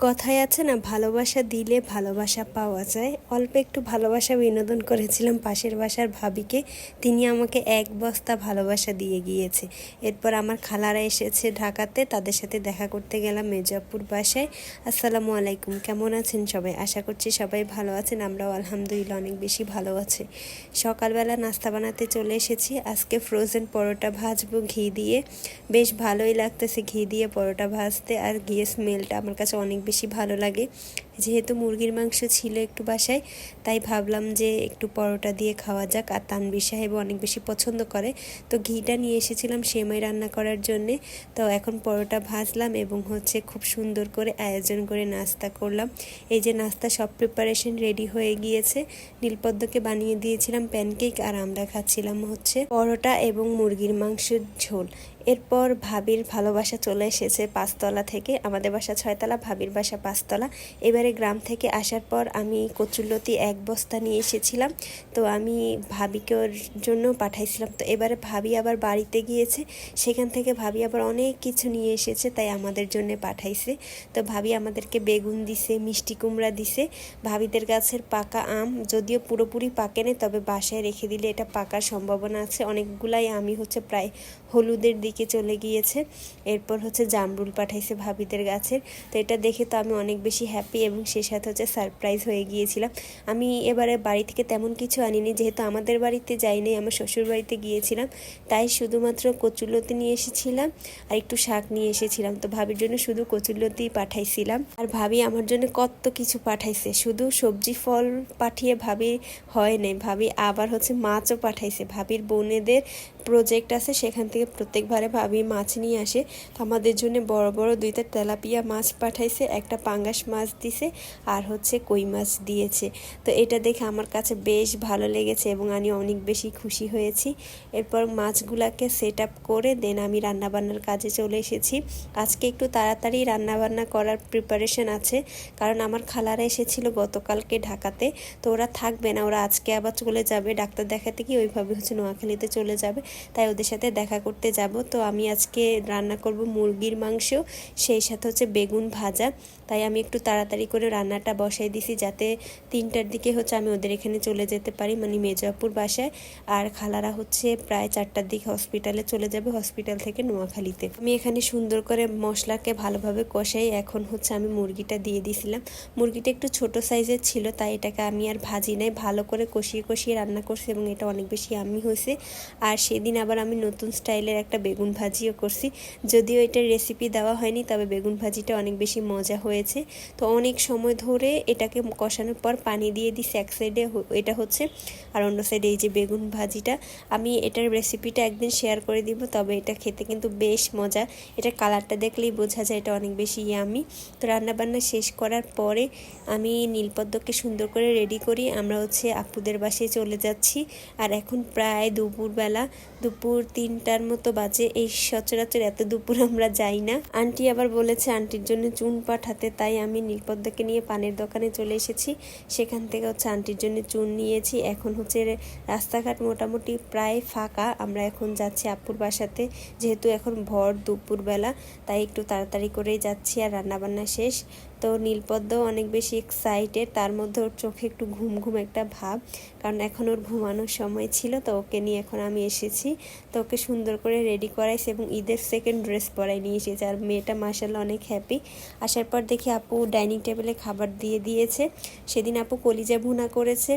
কথায় আছে না, ভালোবাসা দিলে ভালোবাসা পাওয়া যায়। অল্প একটু ভালোবাসা বিনোদন করেছিলাম পাশের বাসার ভাবিকে, তিনি আমাকে এক বস্তা ভালোবাসা দিয়ে গিয়েছে। এরপর আমার খালারা এসেছে ঢাকাতে, তাদের সাথে দেখা করতে গেলাম মেজবাপুর বাসায়। আসসালামু আলাইকুম, কেমন আছেন সবাই? আশা করছি সবাই ভালো আছেন, আমরাও আলহামদুলিল্লাহ অনেক বেশি ভালো আছি। সকালবেলা নাস্তা বানাতে চলে এসেছি। আজকে ফ্রোজেন পরোটা ভাজবো ঘি দিয়ে। বেশ ভালোই লাগতেছে ঘি দিয়ে পরোটা ভাজতে, আর ঘিয়ের স্মেলটা আমার কাছে অনেক বেশি ভালো লাগে। যেহেতু মুরগির মাংস ছিল একটু বাসায়, তাই ভাবলাম যে একটু পরোটা দিয়ে খাওয়া যাক। আর তানভীর সাহেব অনেক বেশি পছন্দ করে, তো ঘিটা নিয়ে এসেছিলাম সেমাই রান্না করার জন্যে। তো এখন পরোটা ভাজলাম এবং খুব সুন্দর করে আয়োজন করে নাস্তা করলাম। এই যে নাস্তা সব প্রিপারেশন রেডি হয়ে গিয়েছে। নীলপদ্মকে বানিয়ে দিয়েছিলাম প্যানকেক, আর আমরা খাচ্ছিলাম পরোটা এবং মুরগির মাংসের ঝোল। এরপর ভাবির ভালোবাসা চলে এসেছে পাঁচতলা থেকে। আমাদের বাসা ছয়তলা, ভাবির বাসা পাঁচতলা। এবারে গ্রাম থেকে আসার পর আমি কচুরলতি এক বস্তা নিয়ে এসেছিলাম, তো আমি ভাবিকে ওর জন্য পাঠাইছিলাম। তো এবারে ভাবি আবার বাড়িতে গিয়েছে, সেখান থেকে ভাবি আবার অনেক কিছু নিয়ে এসেছে, তাই আমাদের জন্য পাঠাইছে। তো ভাবি আমাদেরকে বেগুন দিছে, মিষ্টি কুমড়া দিছে, ভাবিদের গাছের পাকা আম, যদিও পুরোপুরি পাকেনি, তবে বাসায় রেখে দিলে এটা পাকার সম্ভাবনা আছে। অনেকগুলাই আমি প্রায় হলুদের দিকে চলে গিয়েছে। এরপর জামরুল পাঠাইছে ভাবিদের গাছের। তো এটা দেখে তো আমি অনেক বেশি হ্যাপি, এবং সে সাথে সারপ্রাইজ হয়ে গিয়েছিলাম। আমি এবারে বাড়ি থেকে তেমন কিছু আনিনি, যেহেতু আমাদের বাড়িতে যাইনি, আমার শ্বশুর বাড়িতে গিয়েছিলাম, তাই শুধুমাত্র কচুরলতি নিয়ে এসেছিলাম আর একটু শাক নিয়ে এসেছিলাম। তো ভাবির জন্য শুধু কচুরলতিই পাঠাইছিলাম, আর ভাবি আমার জন্য কত কিছু পাঠাইছে। শুধু সবজি ফল পাঠিয়ে ভাবি হয় নাই, ভাবি আবার মাছও পাঠাইছে। ভাবির বোনেদের প্রজেক্ট আছে, সেখান থেকে প্রত্যেকবারে ভাবি মাছ নিয়ে আসে। তো আমাদের জন্য বড় বড় দুইটা তেলাপিয়া মাছ পাঠাইছে, একটা পাঙ্গাস মাছ দিছে, আর কই মাছ দিয়েছে। তো এটা দেখে আমার কাছে বেশ ভালো লেগেছে এবং আমি অনেক বেশি খুশি হয়েছি। এরপর মাছগুলাকে সেট আপ করে দেন আমি রান্নাবান্নার কাজে চলে এসেছি। আজকে একটু তাড়াতাড়ি রান্নাবান্না করার প্রিপারেশন আছে, কারণ আমার খালারা এসেছিল গতকালকে ঢাকাতে। তো ওরা থাকবে না, ওরা আজকে আবার চলে যাবে ডাক্তার দেখাতে, কি ওইভাবে নোয়াখালীতে চলে যাবে, তাই ওদের সাথে দেখা করতে যাব। তো আমি আজকে রান্না করব মুরগির মাংস, সেই সাথে বেগুন ভাজা। তাই আমি একটু তাড়াতাড়ি করে রান্নাটা বসাই দিছি, যাতে 3টার দিকে আমি ওদের এখানে চলে যেতে পারি, মানে মেজবাপুর বাসায়। আর খালারা প্রায় 4টার দিকে হসপিটালে চলে যাবে, হসপিটাল থেকে নোয়াখালীতে। আমি এখানে সুন্দর করে মশলাকে ভালোভাবে কষাই। এখন আমি মুরগিটা দিয়ে দিয়েছিলাম। মুরগিটা একটু ছোট সাইজের ছিল, তাই এটাকে আমি আর ভাজি নাই, ভালো করে কষিয়ে কষিয়ে রান্না করছি, এবং এটা অনেক বেশি ইয়াম্মি হয়েছে। আর সেদিন আবার আমি নতুন স্টাইলের একটা বেগুন ভাজিও করছি, যদিও এটার রেসিপি দেওয়া হয়নি, তবে বেগুন ভাজিটা অনেক বেশি মজা হয়েছে। তো অনেক সময় ধরে এটাকে কষানোর পর পানি দিয়ে দিছি এক সাইডে, এটা আর অন্য সাইডে এই যে বেগুন ভাজিটা। আমি এটার রেসিপিটা একদিন শেয়ার করে দিব, তবে এটা খেতে কিন্তু বেশ মজা। এটার কালারটা দেখলেই বোঝা যায় এটা অনেক বেশি ইয়ামি। তো রান্নাবান্না শেষ করার পরে আমি নীলপদ্মকে সুন্দর করে রেডি করি। আমরা আপুদের বাসায় চলে যাচ্ছি। আর এখন প্রায় দুপুরবেলা, দুপুর 3টার মতো বাজে। এই সচরাচর এত দুপুর আমরা যাই না। আন্টি আবার বলেছে আন্টির জন্য চুন পাঠাতে, তাই আমি নীলপদ্মকে নিয়ে পানের দোকানে চলে এসেছি। সেখান থেকে আন্টির জন্য চুন নিয়েছি। এখন রাস্তাঘাট মোটামুটি প্রায় ফাঁকা। আমরা এখন যাচ্ছি আপুর বাসাতে, যেহেতু এখন ভর দুপুরবেলা, তাই একটু তাড়াতাড়ি করেই যাচ্ছি। আর রান্নাবান্না শেষ। তো নীলপদ্ম অনেক বেশি এক্সাইটেড, তার মধ্যে ওর চোখে একটু ঘুম ঘুম একটা ভাব, কারণ এখন ওর ঘুমানোর সময় ছিল। তো ওকে নিয়ে এখন আমি এসেছি। তো ওকে সুন্দর করে রেডি করাইছি এবং ঈদের সেকেন্ড ড্রেস পরাই নিয়ে এসেছি। আর মেয়েটা মাশাআল্লাহ অনেক হ্যাপি। আসার পর দেখি আপু ডাইনিং টেবিলে খাবার দিয়ে দিয়েছে। সেদিন আপু কলিজা ভুনা করেছে,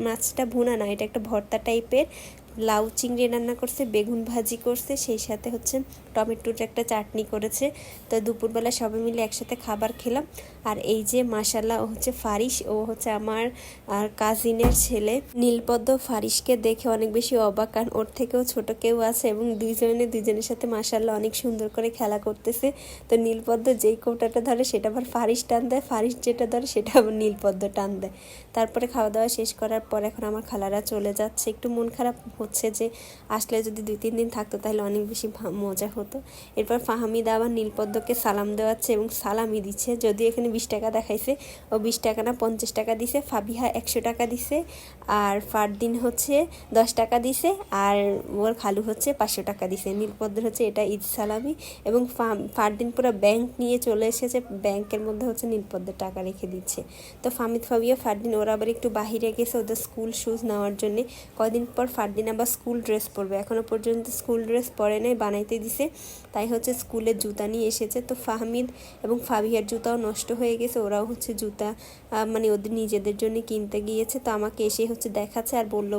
মাছটা ভুনা না, এটা একটা ভর্তা টাইপের। লাউ চিংড়ি রান্না করছে, বেগুন ভাজি করছে, সেই সাথে টমেটোর একটা চাটনি করেছে। তো দুপুরবেলা সবাই মিলে একসাথে খাবার খেলাম। আর এই যে মাশাআল্লাহ, ও ফারিস, ও আমার আর কাজিনের ছেলে। নীলপদ্ম ফারিসকে দেখে অনেক বেশি অবাক, কারণ ওর থেকেও ছোট কেউ আছে, এবং দুইজনের সাথে মাশাআল্লাহ অনেক সুন্দর করে খেলা করতেছে। তো নীলপদ্ম যেই কৌটাটা ধরে সেটা আবার ফারিস টান দেয়, ফারিস যেটা ধরে সেটা আবার নীলপদ্ম টান দেয়। তারপরে খাওয়া দাওয়া শেষ করার পর এখন আমার খালারা চলে যাচ্ছে। একটু মন খারাপ হচ্ছে যে আসলে যদি 2-3 দিন থাকতো তাহলে অনেক বেশি মজা হতো। এরপর ফাহমিদা আবার নীলপদ্মকে সালাম দেওয়াচ্ছে এবং সালামি দিচ্ছে, যদিও এখানে 20 টাকা দেখাইছে, ও 20 টাকা না 50 টাকা দিছে। ফাবিহা 100 টাকা দিছে, আর ফারদিন হচ্ছে 10 টাকা দিছে, আর ওর খালু হচ্ছে 500 টাকা দিছে। নীলপদ্মের হচ্ছে এটা ঈদ সালামি, এবং ফারদিন পুরো ব্যাংক নিয়ে চলে এসেছে, ব্যাংকের মধ্যে হচ্ছে নীলপদ্মের টাকা রেখে দিচ্ছে। তো ফামিদ, ফাবিয়া, ফারদিন ওরা আবার একটু বাহিরে গেছে ওদের স্কুল শুজ নেওয়ার জন্য। কয়দিন পর ফারদিন আবার স্কুল ড্রেস পরবে, এখনও পর্যন্ত স্কুল ড্রেস পরে নাই, বানাইতে দিছে, তাই হচ্ছে স্কুলের জুতা নিয়ে এসেছে। তো ফাহমিদ এবং ফাবিহার জুতাও নষ্ট হয়ে গেছে, ওরাও হচ্ছে জুতা মানে ওদের নিজেদের জন্য কিনতে গিয়েছে। তো আমাকে এসে হচ্ছে দেখাচ্ছে আর বললো,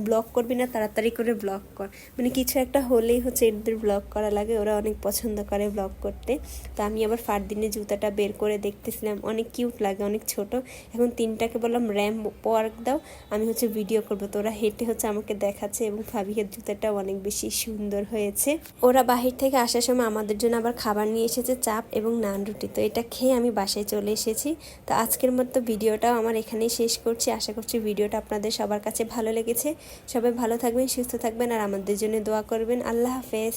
ব্লগ করবি না, তাড়াতাড়ি করে ব্লগ কর। মানে কিছু একটা হলেই হচ্ছে এদের ব্লগ করা লাগে, ওরা অনেক পছন্দ করে ব্লগ করতে। তো আমি আবার ফারদিনের জুতাটা বের করে দেখতেছিলাম, অনেক কিউট লাগে, অনেক ছোট। এখন 3টাকে বললাম র্যাম পার্ক দাও, আমি হচ্ছে ভিডিও করবো। তো ওরা হেঁটে হচ্ছে আমাকে দেখাচ্ছে, এবং ফাবিহার জুতাটাও অনেক বেশি সুন্দর হয়েছে। ওরা বাহির থেকে আসার সময় আমাদের জন্য আবার খাবার নিয়ে এসেছে, চাপ এবং নান রুটি। তো এটা খেয়ে আমি বাসায় চলে এসেছি। তো আজকের মতো ভিডিওটাও আমার এখানেই শেষ করছি। আশা করছি ভিডিওটা আপনাদের সবার কাছে ভালো লেগেছে। সবাই ভালো থাকবেন, সুস্থ থাকবেন, আর আমাদের জন্য দোয়া করবেন। আল্লাহ হাফেজ।